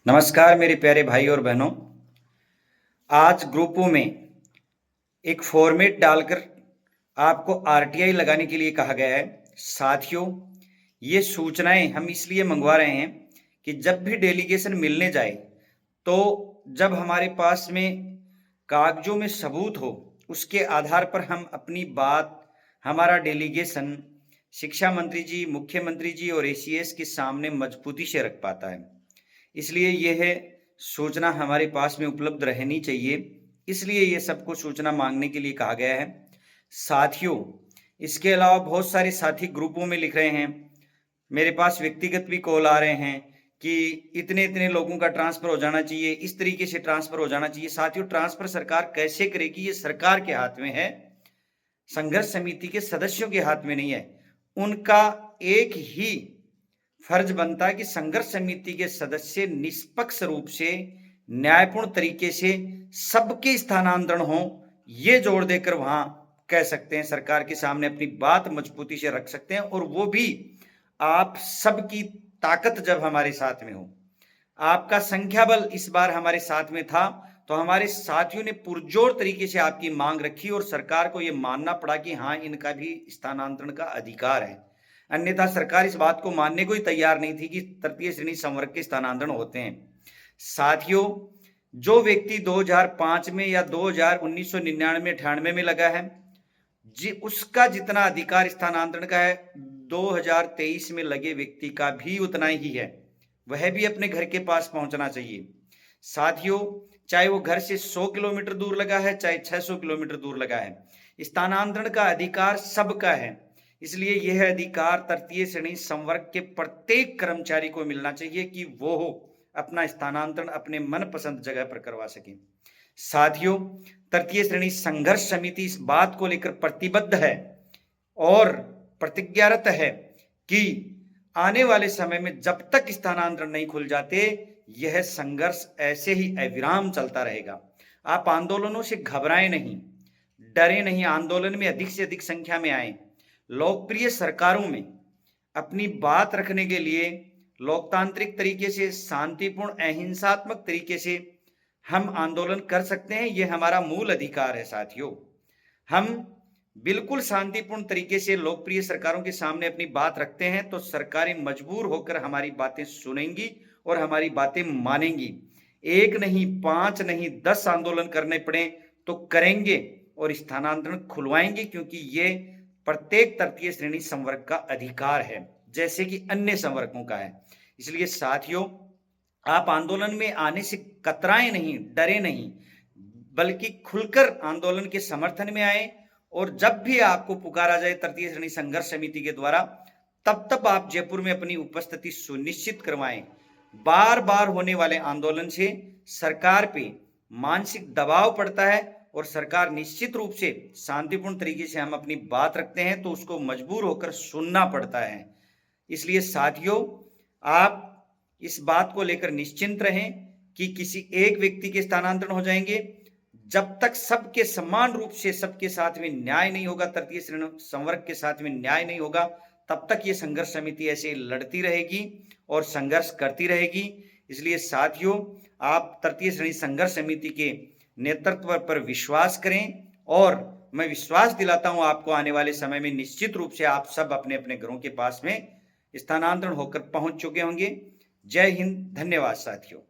नमस्कार मेरे प्यारे भाई और बहनों। आज ग्रुपों में एक फॉर्मेट डालकर आपको आरटीआई लगाने के लिए कहा गया है। साथियों, ये सूचनाएं हम इसलिए मंगवा रहे हैं कि जब भी डेलीगेशन मिलने जाए तो जब हमारे पास में कागजों में सबूत हो, उसके आधार पर हम अपनी बात, हमारा डेलीगेशन शिक्षा मंत्री जी, मुख्यमंत्री जी और एसीएस के सामने मजबूती से रख पाता है। इसलिए यह सूचना हमारे पास में उपलब्ध रहनी चाहिए, इसलिए ये सबको सूचना मांगने के लिए कहा गया है। साथियों, इसके अलावा बहुत सारे साथी ग्रुपों में लिख रहे हैं, मेरे पास व्यक्तिगत भी कॉल आ रहे हैं कि इतने इतने लोगों का ट्रांसफर हो जाना चाहिए, इस तरीके से ट्रांसफर हो जाना चाहिए। साथियों, ट्रांसफर सरकार कैसे करेगी, ये सरकार के हाथ में है, संघर्ष समिति के सदस्यों के हाथ में नहीं है। उनका एक ही फर्ज बनता है कि संघर्ष समिति के सदस्य निष्पक्ष रूप से, न्यायपूर्ण तरीके से सबके स्थानांतरण हो, ये जोर देकर वहां कह सकते हैं, सरकार के सामने अपनी बात मजबूती से रख सकते हैं। और वो भी आप सबकी ताकत जब हमारे साथ में हो। आपका संख्या बल इस बार हमारे साथ में था, तो हमारे साथियों ने पुरजोर तरीके से आपकी मांग रखी और सरकार को यह मानना पड़ा कि हाँ, इनका भी स्थानांतरण का अधिकार है। अन्यथा सरकार इस बात को मानने को ही तैयार नहीं थी कि तृतीय श्रेणी संवर्ग के स्थानांतरण होते हैं। साथियों, जो व्यक्ति 2005 में या 1999-98 में लगा है, जी उसका जितना अधिकार स्थानांतरण का है, 2023 में लगे व्यक्ति का भी उतना ही है। वह भी अपने घर के पास पहुंचना चाहिए। साथियों, चाहे वो घर से 100 किलोमीटर दूर लगा है, चाहे 600 किलोमीटर दूर लगा है, स्थानांतरण का अधिकार सबका है। इसलिए यह अधिकार तृतीय श्रेणी संवर्ग के प्रत्येक कर्मचारी को मिलना चाहिए कि वो अपना स्थानांतरण अपने मनपसंद जगह पर करवा सके। साथियों, तृतीय श्रेणी संघर्ष समिति इस बात को लेकर प्रतिबद्ध है और प्रतिज्ञारत है कि आने वाले समय में जब तक स्थानांतरण नहीं खुल जाते, यह संघर्ष ऐसे ही अविराम चलता रहेगा। आप आंदोलनों से घबराएं नहीं, डरे नहीं, आंदोलन में अधिक से अधिक संख्या में आए। लोकप्रिय सरकारों में अपनी बात रखने के लिए लोकतांत्रिक तरीके से, शांतिपूर्ण अहिंसात्मक तरीके से हम आंदोलन कर सकते हैं। यह हमारा मूल अधिकार है। साथियों, हम बिल्कुल शांतिपूर्ण तरीके से लोकप्रिय सरकारों के सामने अपनी बात रखते हैं तो सरकारें मजबूर होकर हमारी बातें सुनेंगी और हमारी बातें मानेंगी। एक नहीं, 5 नहीं, 10 आंदोलन करने पड़े तो करेंगे और स्थानांतरण खुलवाएंगे, क्योंकि ये प्रत्येक तृतीय श्रेणी संवर्ग का अधिकार है, जैसे कि अन्य संवर्गों का है। इसलिए साथियों, आप आंदोलन में आने से कतराएं नहीं, डरे नहीं, बल्कि खुलकर आंदोलन के समर्थन में आए। और जब भी आपको पुकारा जाए तृतीय श्रेणी संघर्ष समिति के द्वारा, तब आप जयपुर में अपनी उपस्थिति सुनिश्चित करवाएं। बार बार होने वाले आंदोलन से सरकार पे मानसिक दबाव पड़ता है और सरकार निश्चित रूप से शांतिपूर्ण तरीके से हम अपनी बात रखते हैं तो उसको मजबूर होकर सुनना पड़ता है। इसलिए साथियों, आप इस बात को लेकर निश्चिंत रहें कि किसी एक व्यक्ति के स्थानांतरण हो जाएंगे। जब तक सबके समान रूप से सबके साथ में न्याय नहीं होगा, तृतीय श्रेणी संवर्ग के साथ में न्याय नहीं होगा, तब तक ये संघर्ष समिति ऐसे लड़ती रहेगी और संघर्ष करती रहेगी। इसलिए साथियों, आप तृतीय श्रेणी संघर्ष समिति के नेतृत्व पर विश्वास करें और मैं विश्वास दिलाता हूं आपको, आने वाले समय में निश्चित रूप से आप सब अपने अपने घरों के पास में स्थानांतरण होकर पहुंच चुके होंगे। जय हिंद, धन्यवाद साथियों।